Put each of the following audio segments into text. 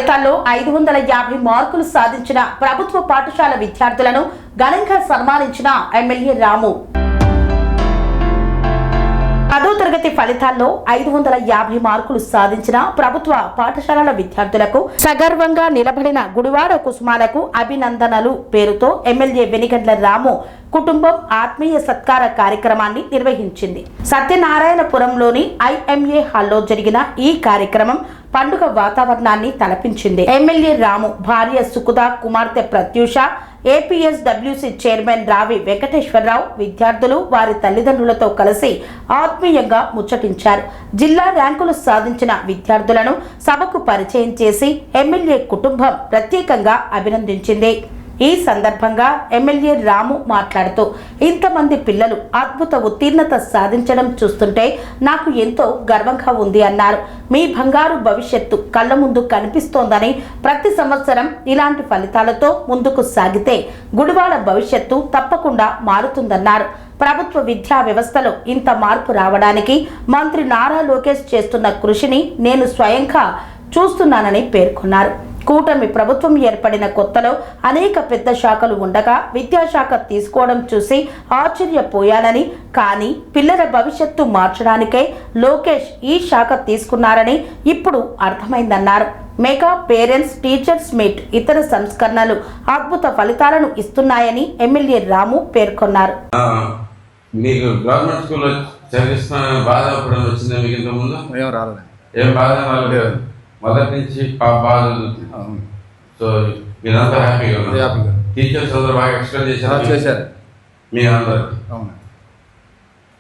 ఫలితాల్లో 550 మార్కులు సాధించిన ప్రభుత్వ పాఠశాల విద్యార్థులను ఘనంగా సన్మానించిన ఎమ్మెల్యే రాము. 10వ తరగతి ఫలితాల్లో 550 మార్కులు సాధించిన ప్రభుత్వ పాఠశాలల విద్యార్థులకు సగర్వంగా నిలబడిన గుడివాడ కుసుమాలకు అభినందనలు పేరుతో ఎమ్మెల్యే వెనిగండ్ల రాము కుటుంబం ఆత్మీయ సత్కార కార్యక్రమాన్ని నిర్వహించింది. సత్యనారాయణపురంలోని ఐఎంఏ హాల్లో జరిగిన ఈ కార్యక్రమం పండుగ వాతావరణాన్ని తలపించింది. ఎమ్మెల్యే రాము భార్య సుకుద, కుమార్తె ప్రత్యూష, ఏపీఎస్డబ్ల్యూసీ చైర్మన్ రావి వెంకటేశ్వరరావు విద్యార్థులు వారి తల్లిదండ్రులతో కలిసి ఆత్మీయంగా ముచ్చటించారు. జిల్లా ర్యాంకులు సాధించిన విద్యార్థులను సభకు పరిచయం చేసి ఎమ్మెల్యే కుటుంబం ప్రత్యేకంగా అభినందించింది. ఈ సందర్భంగా ఎమ్మెల్యే రాము మాట్లాడుతూ, ఇంతమంది పిల్లలు అద్భుత ఉత్తీర్ణత సాధించడం చూస్తుంటే నాకు ఎంతో గర్వంగా ఉంది అన్నారు. మీ బంగారు భవిష్యత్తు కళ్ళ ముందు కనిపిస్తోందని, ప్రతి సంవత్సరం ఇలాంటి ఫలితాలతో ముందుకు సాగితే గుడివాడ భవిష్యత్తు తప్పకుండా మారుతుందన్నారు. ప్రభుత్వ విద్యా వ్యవస్థలో ఇంత మార్పు రావడానికి మంత్రి నారా లోకేష్ చేస్తున్న కృషిని నేను స్వయంగా చూస్తున్నానని పేర్కొన్నారు. కూటమి ప్రభుత్వం ఏర్పడిన కొత్తలో అనేక పెద్ద శాఖలు ఉండగా విద్యాశాఖ తీసుకోవడం చూసి ఆశ్చర్యపోయానని, కానీ పిల్లల భవిష్యత్తు మార్చడానికే లోకేష్ ఈ శాఖ తీసుకున్నారని ఇప్పుడు అర్థమైందన్నారు. మెగా పేరెంట్స్ టీచర్స్ మీట్ ఇతర సంస్కరణలు అద్భుత ఫలితాలను ఇస్తున్నాయని ఎమ్మెల్యే రాము పేర్కొన్నారు. మీకు గవర్నమెంట్ స్కూల్లో చదివిస్తున్న బాధ వచ్చిందా? మీకు ఇంత ముందు ఏం బాధ రాలేదు. మొదటి నుంచి బాగా సో మీరంతా హ్యాపీగా ఉన్నారు. టీచర్స్ అందరూ బాగా ఎక్స్ప్లెయిన్ చేశారు. మీ అందరు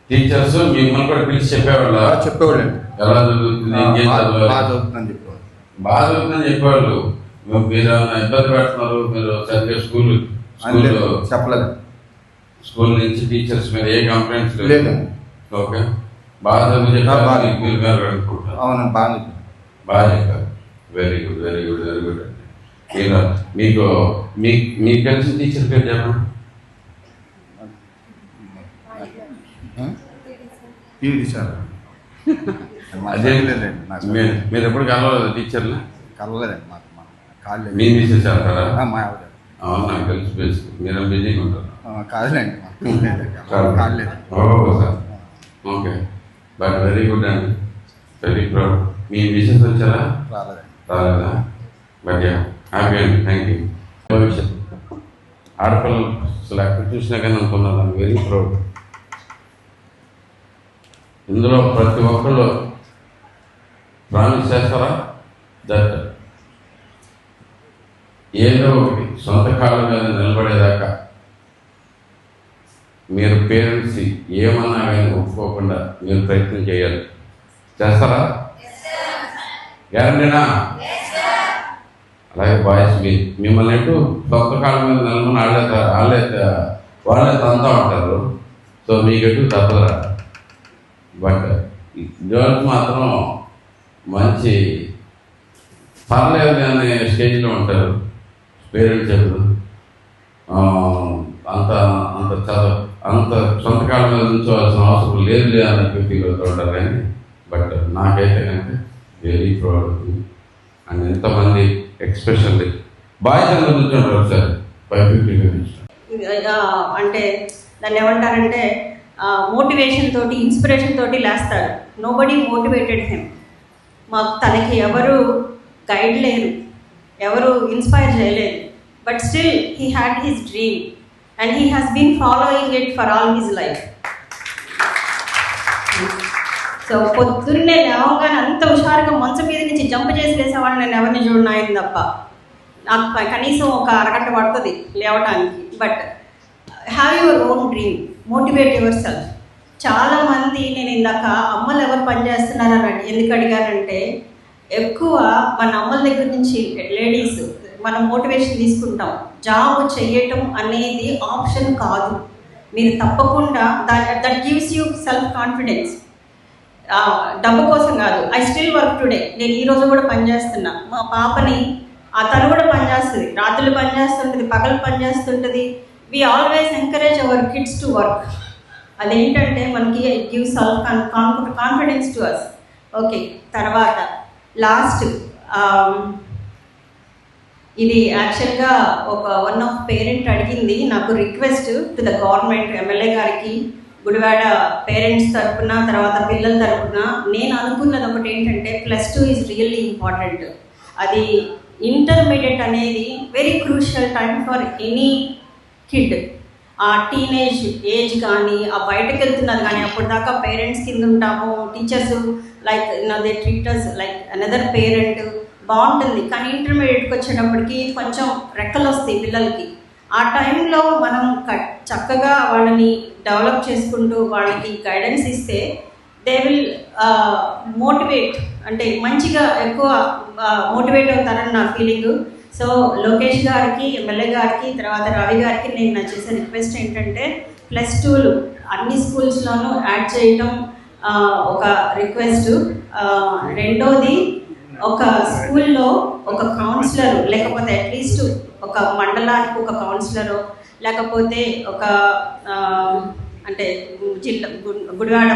టీచర్స్ మిమ్మల్ని కూడా పిలిచి చెప్పేవాళ్ళు ఎలా చదువుతుంది, ఏం చదవాలి, బాగా చదువుతుందని చెప్పేవాళ్ళు. మీరు ఇబ్బంది పెడుతున్నారు, మీరు చదివే స్కూల్ చెప్పలేదు. స్కూల్ నుంచి టీచర్స్ మీద ఏ కంప్లైంట్స్ లేదు. ఓకే, బాగా చదువు మీరు అనుకుంటారు. అవును, బాగా చెప్పారు. Very good, very good, very good. మీకు మీకు తెలిసిన టీచర్ పేరు చెప్పండి. అదే మీరు ఎప్పుడు కలవలేదు టీచర్లు? కలవలేదండి. మీ మిస్సెస్ వెళ్తారా? అవును, నాకు తెలిసి మీరు బిజీగా ఉంటారు. కాదులేండి, sir. Okay, but very good అండి, వెరీ ప్రౌడ్. మీ మిస్సెస్ వచ్చారా? రాలేదా? బట్ హ్యాపీ అండి, థ్యాంక్ యూ. భవిష్యత్ ఆడపిల్లలు అసలు ఎక్కడ చూసినా కానీ అనుకున్నాను, వెరీ ప్రౌడ్. ఇందులో ప్రతి ఒక్కళ్ళు ప్రామిస్ చేస్తారా దట్ ఏదో ఒకటి సొంత కాళ్ళ మీద నిలబడేదాకా మీరు పేరెంట్స్ ఏమన్నా కానీ ఒప్పుకోకుండా మీరు ప్రయత్నం చేయాలి. చేస్తారా? గ్యారంటీనా? అలాగే బాయ్స్ మిమ్మల్ని ఎటు సొంత కాళ్ళ మీద నిలబడి వాళ్ళే తంతా ఉంటారు. సో మీకు ఎటు తప్పదురా. బట్ గర్ల్స్ మాత్రం మంచి పర్లేదు అనే స్టేజ్లో ఉంటారు. పేరెంట్స్ చెప్పదు అంత అంత చదువు అంత సొంత కాళ్ళ మీద ఉంచవలసిన అవసరం లేదు అనే ఫీల్ అవుతూ ఉంటారు. కానీ బట్ నాకైతే కనుక వెరీ ప్రౌడ్. అండ్ ఎంతమంది ఎక్స్పెషల్లీ బాయ్స్ అందరూ కూర్చుంటారు సార్ 550 అంటే దాన్ని ఏమంటారంటే మోటివేషన్ తోటి, ఇన్స్పిరేషన్ తోటి లేస్తాడు. Nobody motivated him. మాకు తనకి ఎవరు గైడ్ లేరు, ఎవరు ఇన్స్పైర్ చేయలేదు. But still he had his dream and he has been following it for all his life. So పొద్దున్నే లేవగానే అంత హుషారుగా మంచం మీద నుంచి జంప్ చేసి లేసేవాళ్ళు నేను ఎవరిని చూడనాయని తప్ప. నాకు కనీసం ఒక అరగంట పడుతుంది లేవటానికి. But have your own dream, motivate yourself. చాలామంది నేను ఇందాక అమ్మలు ఎవరు పనిచేస్తున్నారని ఎందుకు అడిగానంటే, ఎక్కువ మన అమ్మల దగ్గర నుంచి లేడీస్ మనం మోటివేషన్ తీసుకుంటాం. జాబ్ చేయటం అనేది ఆప్షన్ కాదు. మీరు తప్పకుండా that gives you self confidence. డబ్బు కోసం కాదు. I still work today. నేను ఈరోజు కూడా పనిచేస్తున్నా. మా పాపని తను కూడా పనిచేస్తుంది, రాత్రులు పనిచేస్తుంటుంది, పగలు పనిచేస్తుంటుంది. We always encourage our kids to work. అదేంటంటే మనకి it gives self confidence to us. Okay, తర్వాత లాస్ట్ ఇది యాక్చువల్గా వన్ ఆఫ్ పేరెంట్ అడిగింది నాకు request to the government, MLA గారికి, గుడివాడ పేరెంట్స్ తరఫున, తర్వాత పిల్లల తరఫున నేను అనుకున్నది ఒకటి ఏంటంటే +2 ఈజ్ రియల్లీ ఇంపార్టెంట్. అది ఇంటర్మీడియట్ అనేది very crucial time for any kid. ఆ టీనేజ్ ఏజ్ కానీ, ఆ బయటకు వెళ్తున్నది కానీ, అప్పటిదాకా పేరెంట్స్ కింద ఉంటాము, teachers like they treat us like another parent, బాగుంటుంది. కానీ ఇంటర్మీడియట్కి వచ్చేటప్పటికి కొంచెం రెక్కలు వస్తాయి పిల్లలకి. ఆ టైంలో మనం చక్కగా వాళ్ళని డెవలప్ చేసుకుంటూ వాళ్ళకి గైడెన్స్ ఇస్తే దే విల్ మోటివేట్, అంటే మంచిగా ఎక్కువ మోటివేట్ అవుతారని నా ఫీలింగ్. సో లోకేష్ గారికి, ఎమ్మెల్యే గారికి, తర్వాత రవి గారికి నేను నా చేసే రిక్వెస్ట్ ఏంటంటే +2 అన్ని స్కూల్స్లోనూ యాడ్ చేయటం ఒక రిక్వెస్ట్. రెండోది, ఒక స్కూల్లో ఒక కౌన్సిలర్, లేకపోతే అట్లీస్ట్ ఒక మండలానికి ఒక కౌన్సిలరు, లేకపోతే ఒక అంటే జిల్లా గుడివాడ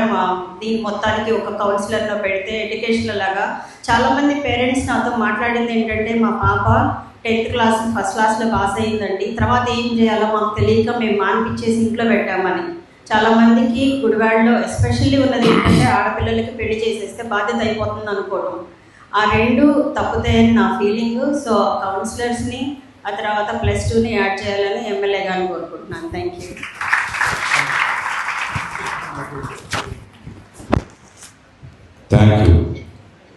దీని మొత్తానికి ఒక కౌన్సిలర్లో పెడితే ఎడ్యుకేషనల్ లాగా. చాలామంది పేరెంట్స్ నాతో మాట్లాడింది ఏంటంటే, మా పాప 10th క్లాస్ ఫస్ట్ క్లాస్లో పాస్ అయ్యిందండి, తర్వాత ఏం చేయాలో మాకు తెలియక మేము మానిపించేసి ఇంట్లో పెట్టామని. చాలామందికి గుడివాడలో ఎస్పెషల్లీ ఉన్నది ఏంటంటే ఆడపిల్లలకి పెళ్లి చేసేస్తే బాధ్యత అయిపోతుంది అనుకోవడం. ఆ రెండు తప్పుతాయని నా ఫీలింగ్. సో కౌన్సిలర్స్ని, ఆ తర్వాత +2ని యాడ్ చేయాలని ఎమ్మెల్యే గారిని కోరుకుంటున్నాను. Thank you.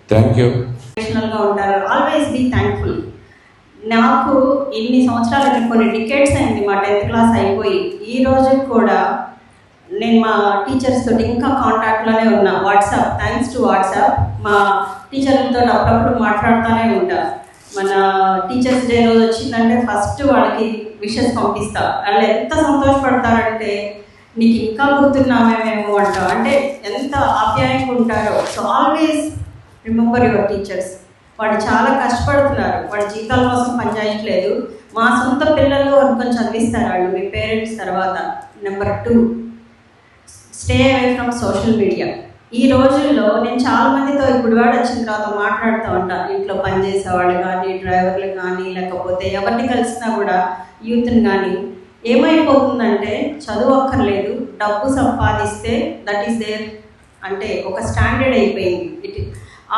Thank you. ప్రొఫెషనల్గా ఉంటారు, ఆల్వేస్ బీ థ్యాంక్ఫుల్. నాకు ఇన్ని సంవత్సరాలు, కొన్ని డికేట్స్ అయింది మా 10th క్లాస్ అయిపోయి, ఈ రోజు కూడా నేను మా టీచర్స్ తోటి ఇంకా కాంటాక్ట్లోనే ఉన్నా. వాట్సాప్, థ్యాంక్స్ టు వాట్సాప్, మా టీచర్లతో అప్పుడప్పుడు మాట్లాడుతూనే ఉంటా. మన టీచర్స్ డే రోజు వచ్చిందంటే ఫస్ట్ వాళ్ళకి విషెస్ పంపిస్తా. వాళ్ళు ఎంత సంతోషపడతారంటే, నీకు ఇంకా గుర్తున్నామేమో అంటాం, అంటే ఎంత ఆప్యాయంగా ఉంటారో. So always remember your teachers. వాళ్ళు చాలా కష్టపడుతున్నారు, వాళ్ళ జీతాల కోసం పనిచేయట్లేదు. మా సొంత పిల్లలు అనుకొని చదివిస్తారు వాళ్ళు, మీ పేరెంట్స్ తర్వాత. Number 2, stay away from social media. ఈ రోజుల్లో నేను చాలామందితో గుడివాడ వచ్చిన తర్వాత మాట్లాడుతూ ఉంటాను. ఇంట్లో పనిచేసేవాళ్ళు కానీ, డ్రైవర్లు కానీ, లేకపోతే ఎవరిని కలిసినా కూడా యూత్ని కానీ, ఏమైపోతుందంటే చదువు అక్కర్లేదు, డబ్బు సంపాదిస్తే దట్ ఈస్ దేర్ అంటే ఒక స్టాండర్డ్ అయిపోయింది.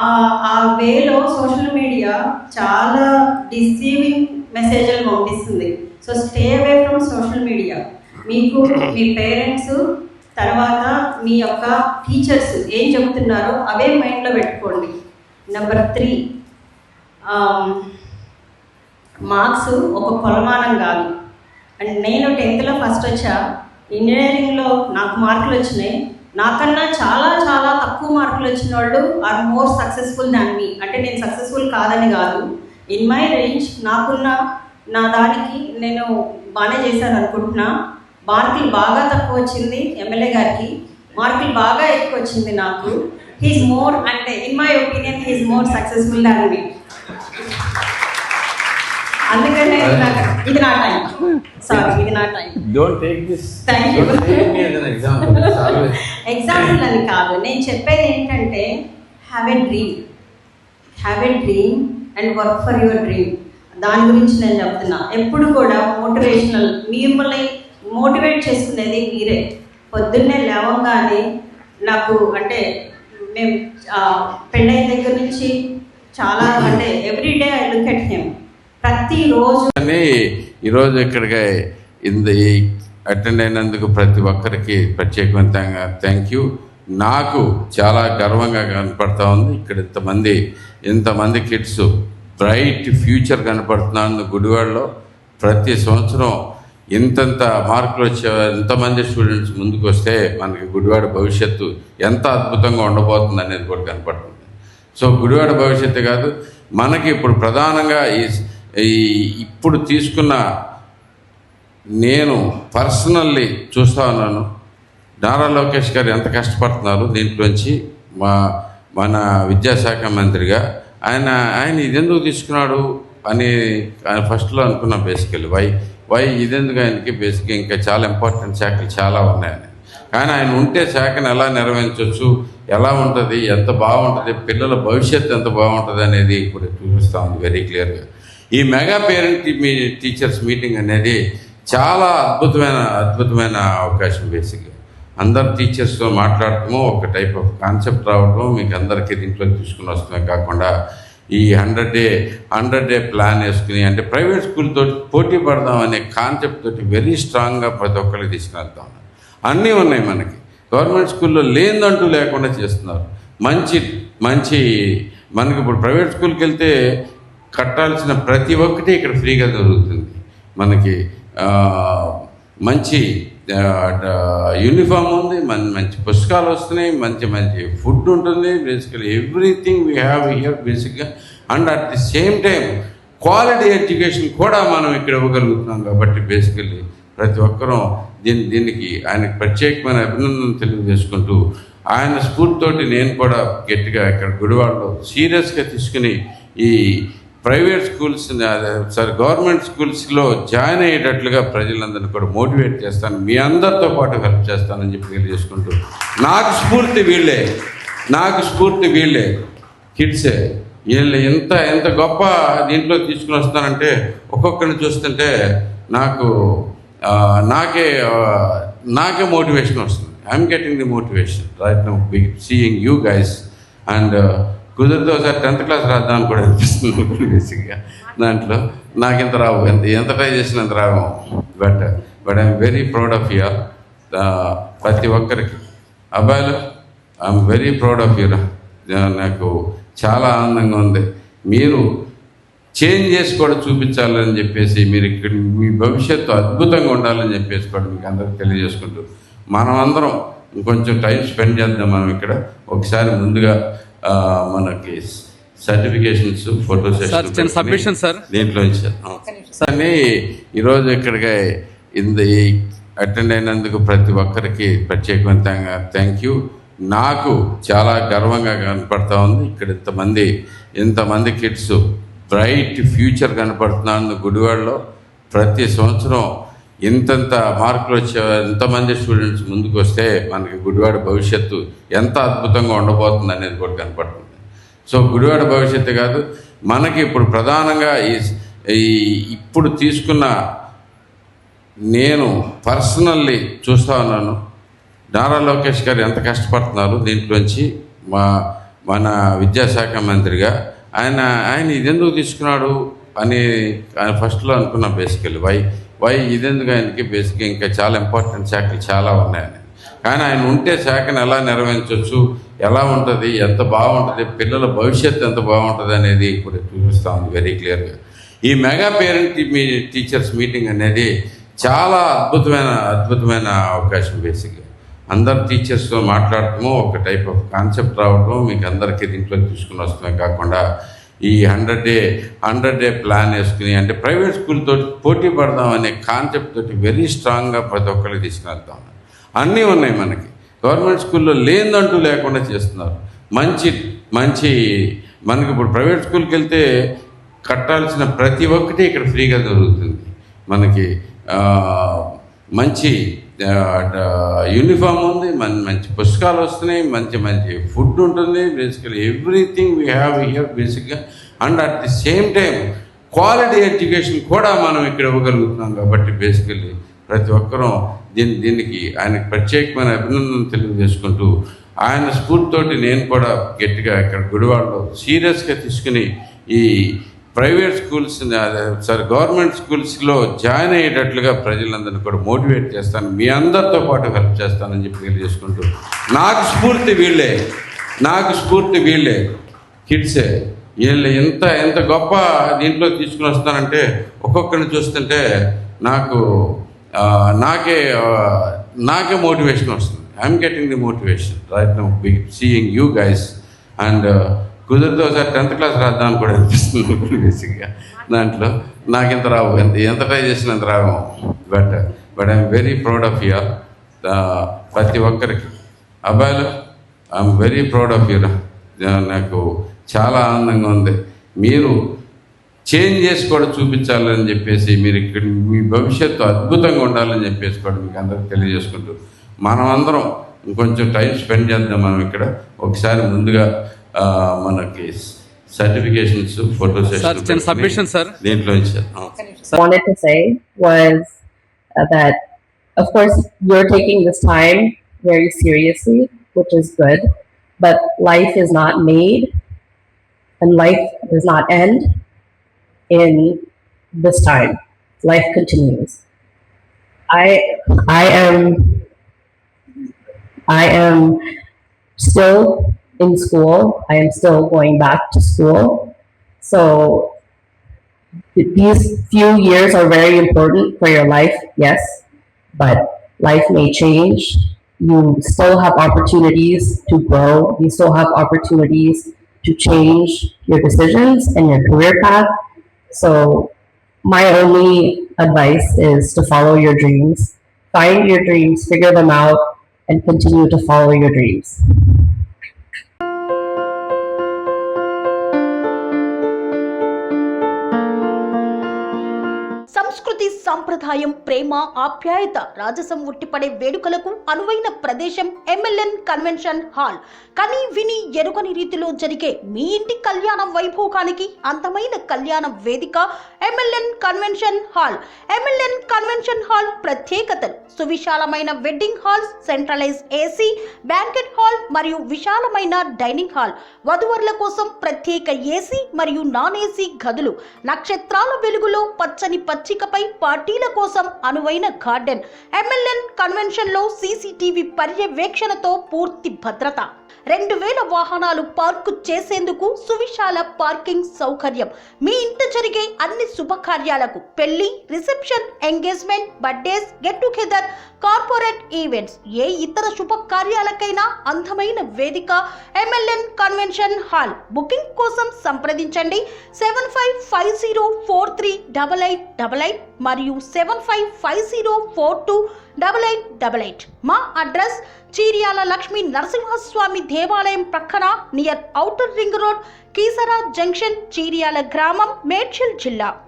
ఆ వేలో సోషల్ మీడియా చాలా డిసీవింగ్ మెసేజ్లు పంపిస్తుంది. So stay away from social media. మీకు మీ పేరెంట్స్, తర్వాత మీ యొక్క టీచర్స్ ఏం చెబుతున్నారో అవే మైండ్లో పెట్టుకోండి. నెంబర్ 3, మార్క్స్ ఒక కొలమానం కాదు. అండ్ నేను 10th ఫస్ట్ వచ్చా, ఇంజనీరింగ్లో నాకు మార్కులు వచ్చినాయి. నాకన్నా చాలా చాలా తక్కువ మార్కులు వచ్చిన వాళ్ళు ఆర్ మోర్ సక్సెస్ఫుల్ దాన్ మీ. అంటే నేను సక్సెస్ఫుల్ కాదని కాదు, ఇన్ మై రేంజ్ నాకున్న నా దానికి నేను బాగానే చేశాను అనుకుంటున్నా. మార్కులు బాగా తక్కువ వచ్చింది ఎమ్మెల్యే గారికి, మార్కులు బాగా ఎక్కువ వచ్చింది నాకు. హీఈస్ మోర్, అంటే in my opinion he's more successful than me. అందుకనే ఇది నా టైం, సారీ ఇది నా time. Don't take this, thank you. Example అని కాదు, నేను చెప్పేది ఏంటంటే have a dream and work for your dream. దాని గురించి నేను చెప్తున్నా. ఎప్పుడు కూడా మోటివేషనల్, మిమ్మల్ని మోటివేట్ చేసుకునేది మీరే. పొద్దున్నే లేవంగానే నాకు, అంటే మేము పెళ్ళైన దగ్గర నుంచి చాలా, అంటే everyday I look at him. ప్రతిరోజు ఈరోజు ఇక్కడికి అటెండ్ అయినందుకు ప్రతి ఒక్కరికి ప్రత్యేకమైన థ్యాంక్ యూ. నాకు చాలా గర్వంగా కనపడతా ఉంది. ఇక్కడ ఇంతమంది కిడ్స్ బ్రైట్ ఫ్యూచర్ కనపడుతున్నాను గుడివాడలో. ప్రతి సంవత్సరం ఇంతంత మార్కులు వచ్చే ఎంతమంది స్టూడెంట్స్ ముందుకు వస్తే మనకి గుడివాడ భవిష్యత్తు ఎంత అద్భుతంగా ఉండబోతుంది అనేది కూడా కనపడుతుంది. సో గుడివాడ భవిష్యత్తు కాదు, మనకి ఇప్పుడు ప్రధానంగా ఇప్పుడు తీసుకున్న, నేను పర్సనల్లీ చూస్తూ ఉన్నాను నారా లోకేష్ గారు ఎంత కష్టపడుతున్నారు దీంట్లోంచి. మన విద్యాశాఖ మంత్రిగా ఆయన ఇదెందుకు తీసుకున్నాడు అని ఫస్ట్లో అనుకున్నాం. బేసికల్లీ వై ఇదెందుకు ఆయనకి బేసిక్గా ఇంకా చాలా ఇంపార్టెంట్ శాఖలు చాలా ఉన్నాయని. కానీ ఆయన ఉంటే శాఖను ఎలా నిర్వహించవచ్చు, ఎలా ఉంటుంది, ఎంత బాగుంటుంది, పిల్లల భవిష్యత్తు ఎంత బాగుంటుంది అనేది ఇప్పుడు చూపిస్తూ ఉంది వెరీ క్లియర్గా. ఈ మెగా పేరెంట్ టీచర్స్ మీటింగ్ అనేది చాలా అద్భుతమైన అవకాశం. బేసిక్గా అందరు టీచర్స్తో మాట్లాడటము, ఒక టైప్ ఆఫ్ కాన్సెప్ట్ రావటం, మీకు అందరికీ దీంట్లో తీసుకుని వస్తమే కాకుండా ఈ 100 డే ప్లాన్ వేసుకుని, అంటే ప్రైవేట్ స్కూల్ తోటి పోటీ పడదాం అనే కాన్సెప్ట్ తోటి వెరీ స్ట్రాంగ్గా ప్రతి ఒక్కరికి తీసుకువెళ్తా ఉన్నారు. అన్నీ ఉన్నాయి మనకి. గవర్నమెంట్ స్కూల్లో లేదంటూ లేకుండా చేస్తున్నారు. మంచి మనకి ఇప్పుడు ప్రైవేట్ స్కూల్కి వెళ్తే కట్టాల్సిన ప్రతి ఒక్కటి ఇక్కడ ఫ్రీగా దొరుకుతుంది. మనకి మంచి యూనిఫామ్ ఉంది, మంచి పుస్తకాలు వస్తున్నాయి, మంచి ఫుడ్ ఉంటుంది. Basically everything we have here బేసిక్గా. And at the same time quality education కూడా మనం ఇక్కడ ఇవ్వగలుగుతున్నాం. కాబట్టి బేసికలీ ప్రతి ఒక్కరూ దీనికి ఆయనకు ప్రత్యేకమైన అభినందనలు తెలియజేసుకుంటూ, ఆయన స్ఫూర్తితోటి నేను కూడా గట్టిగా ఇక్కడ గుడివాడలో సీరియస్గా తీసుకుని ఈ ప్రైవేట్ స్కూల్స్ గవర్నమెంట్ స్కూల్స్లో జాయిన్ అయ్యేటట్లుగా ప్రజలందరినీ కూడా మోటివేట్ చేస్తాను, మీ అందరితో పాటు హెల్ప్ చేస్తానని చెప్పి తెలియజేసుకుంటూ, నాకు స్ఫూర్తి వీళ్ళే కిడ్సే. వీళ్ళు ఎంత గొప్ప దీంట్లో తీసుకుని వస్తానంటే ఒక్కొక్కరిని చూస్తుంటే నాకే మోటివేషన్ వస్తుంది. I'm getting the motivation right now seeing you guys. And కుదిరితే ఒకసారి 10th క్లాస్ రాద్దామని కూడా అనిపిస్తుంది బేసిక్గా. దాంట్లో నాకు ఇంత రావు, ఎంత ట్రై చేసినంత రావు. But I'm very proud of you. ప్రతి ఒక్కరికి అబ్బాయిలు I'm very proud of you. నాకు చాలా ఆనందంగా ఉంది. మీరు చేంజ్ చేసి కూడా చూపించాలని చెప్పేసి, మీరు ఇక్కడ మీ భవిష్యత్తు అద్భుతంగా ఉండాలని చెప్పేసి కూడా మీకు అందరికీ తెలియజేసుకుంటూ, మనం అందరం ఇంకొంచెం టైం స్పెండ్ చేద్దాం. మనం ఇక్కడ ఒకసారి ముందుగా మనకి సర్టిఫికేషన్స్, ఫోటో సెషన్ దీంట్లో ఇచ్చారు. ఈరోజు ఇక్కడికి అటెండ్ అయినందుకు ప్రతి ఒక్కరికి ప్రత్యేకమైన థ్యాంక్ యూ. నాకు చాలా గర్వంగా కనపడతా ఉంది. ఇక్కడ ఇంతమంది కిడ్స్ బ్రైట్ ఫ్యూచర్ కనపడుతున్నాను గుడివాడలో. ప్రతి సంవత్సరం ఇంతంత మార్కులు వచ్చే ఎంతమంది స్టూడెంట్స్ ముందుకు వస్తే మనకి గుడివాడ భవిష్యత్తు ఎంత అద్భుతంగా ఉండబోతుంది అనేది కూడా కనపడుతుంది. సో గుడివాడ భవిష్యత్తు కాదు, మనకి ఇప్పుడు ప్రధానంగా ఇప్పుడు తీసుకున్న, నేను పర్సనల్లీ చూస్తూ ఉన్నాను నారా లోకేష్ గారు ఎంత కష్టపడుతున్నారు దీంట్లోంచి. మన విద్యాశాఖ మంత్రిగా ఆయన ఇదెందుకు తీసుకున్నాడు అని ఫస్ట్లో అనుకున్నాం. బేసికలీ వై ఇదెందుకు ఆయనకి బేసిక్గా ఇంకా చాలా ఇంపార్టెంట్ శాఖలు చాలా ఉన్నాయని. కానీ ఆయన ఉంటే శాఖను ఎలా నిర్వహించవచ్చు, ఎలా ఉంటుంది, ఎంత బాగుంటుంది, పిల్లల భవిష్యత్తు ఎంత బాగుంటుంది అనేది ఇప్పుడు చూపిస్తూ ఉంది వెరీ క్లియర్గా. ఈ మెగా పేరెంట్ టీచర్స్ మీటింగ్ అనేది చాలా అద్భుతమైన అవకాశం. బేసిక్గా అందరు టీచర్స్తో మాట్లాడటము, ఒక టైప్ ఆఫ్ కాన్సెప్ట్ రావటం, మీకు అందరికీ దీంట్లో తీసుకుని వస్తమే కాకుండా ఈ 100 డే ప్లాన్ వేసుకుని, అంటే ప్రైవేట్ స్కూల్ తోటి పోటీ పడదాం అనే కాన్సెప్ట్ తోటి వెరీ స్ట్రాంగ్గా ప్రతి ఒక్కరికి తీసుకువెళ్తా ఉన్నారు. అన్నీ ఉన్నాయి మనకి. గవర్నమెంట్ స్కూల్లో లేదంటూ లేకుండా చేస్తున్నారు. మనకి ఇప్పుడు ప్రైవేట్ స్కూల్కి వెళ్తే కట్టాల్సిన ప్రతి ఒక్కటి ఇక్కడ ఫ్రీగా దొరుకుతుంది. మనకి మంచి యూనిఫామ్ ఉంది, మంచి పుస్తకాలు వస్తున్నాయి, మంచి ఫుడ్ ఉంటుంది. Basically everything we have here బేసిక్గా. And at the same time quality education కూడా మనం ఇక్కడ ఇవ్వగలుగుతున్నాం. కాబట్టి బేసికలీ ప్రతి ఒక్కరూ దీనికి ఆయనకు ప్రత్యేకమైన అభినందనలు తెలియజేసుకుంటూ, ఆయన స్ఫూర్తితోటి నేను కూడా గట్టిగా ఇక్కడ గుడివాడలో సీరియస్గా తీసుకుని ఈ ప్రైవేట్ స్కూల్స్ గవర్నమెంట్ స్కూల్స్లో జాయిన్ అయ్యేటట్లుగా ప్రజలందరినీ కూడా మోటివేట్ చేస్తాను, మీ అందరితో పాటు హెల్ప్ చేస్తానని చెప్పి తెలియజేసుకుంటూ, నాకు స్ఫూర్తి వీళ్ళే కిడ్సే. వీళ్ళు ఎంత గొప్ప దీంట్లో తీసుకుని వస్తానంటే ఒక్కొక్కరిని చూస్తుంటే నాకే మోటివేషన్ వస్తుంది. I'm getting the motivation right now seeing you guys. And కుదిరితే ఒకసారి 10th క్లాస్ రాద్దామని కూడా అనిపిస్తుంది బేసిక్గా. దాంట్లో నాకు ఇంత రావు, ఎంత ట్రై చేసినంత రావు. But I'm very proud of you. ప్రతి ఒక్కరికి అబ్బాయిలు I'm very proud of you. నాకు చాలా ఆనందంగా ఉంది. మీరు చేంజ్ చేసి కూడా చూపించాలని చెప్పేసి, మీరు ఇక్కడ మీ భవిష్యత్తు అద్భుతంగా ఉండాలని చెప్పేసి కూడా మీకు అందరికీ తెలియజేసుకుంటూ, మనం అందరం ఇంకొంచెం టైం స్పెండ్ చేద్దాం. మనం ఇక్కడ ఒకసారి ముందుగా మనకి సర్టిఫికేషన్స్, ఫోటో సార్ చిన్న సబ్మిషన్ సార్. దీంట్లో wanted to say was that, of course, you're taking this time very seriously, which is good, but life is not made and life does not end in this time. Life continues. I am still in school. I am still going back to school. So these few years are very important for your life, yes, but life may change. You still have opportunities to grow. You still have opportunities to change your decisions and your career path. So my only advice is to follow your dreams. Find your dreams, figure them out, and continue to follow your dreams. సంస్కృతి, సంప్రదాయం, ప్రేమ, ఆప్యాయత, రాజసం ఉట్టిపడే వేడుకలకు అనువైన ప్రదేశం MLN convention hall. కని విని ఎరుగని రీతిలో జరిగే మీ ఇంటి కళ్యాణ వైభోగానికి అందమైన కళ్యాణ వేదిక MLN convention hall. MLN convention hall ప్రత్యేకతలు: సువిశాలమైన wedding halls, centralise AC, banquet hall మరియు విశాలమైన డైనింగ్ హాల్, వధువరుల కోసం ప్రత్యేక AC మరియు నాన్ AC గదులు, నక్షత్రాల వెలుగులో పచ్చని పచ్చికపై పార్టీల కోసం అనువైన గార్డెన్. MLN కన్వెన్షన్ లో CCTV పర్యవేక్షణతో పూర్తి భద్రత, 2000 వాహనాలు పార్కు చేసేందుకు సువిశాల పార్కింగ్ సౌకర్యం. మీ ఇంట జరిగే అన్ని శుభకార్యాలకు, పెళ్లి, reception, engagement, birthdays, get together, corporate events, ఏ ఇతర శుభకార్యాలకైనా అందమైన వేదిక MLN కన్వెన్షన్ హాల్. బుకింగ్ కోసం సంప్రదించండి 7550438888 మరియు 7550428888. మా అడ్రస్ చీర్యాల లక్ష్మీ నరసింహస్వామి దేవాలయం ప్రక్కన, near outer ring road, Keesara junction, Cheeryal గ్రామం, మేడ్చల్ జిల్లా.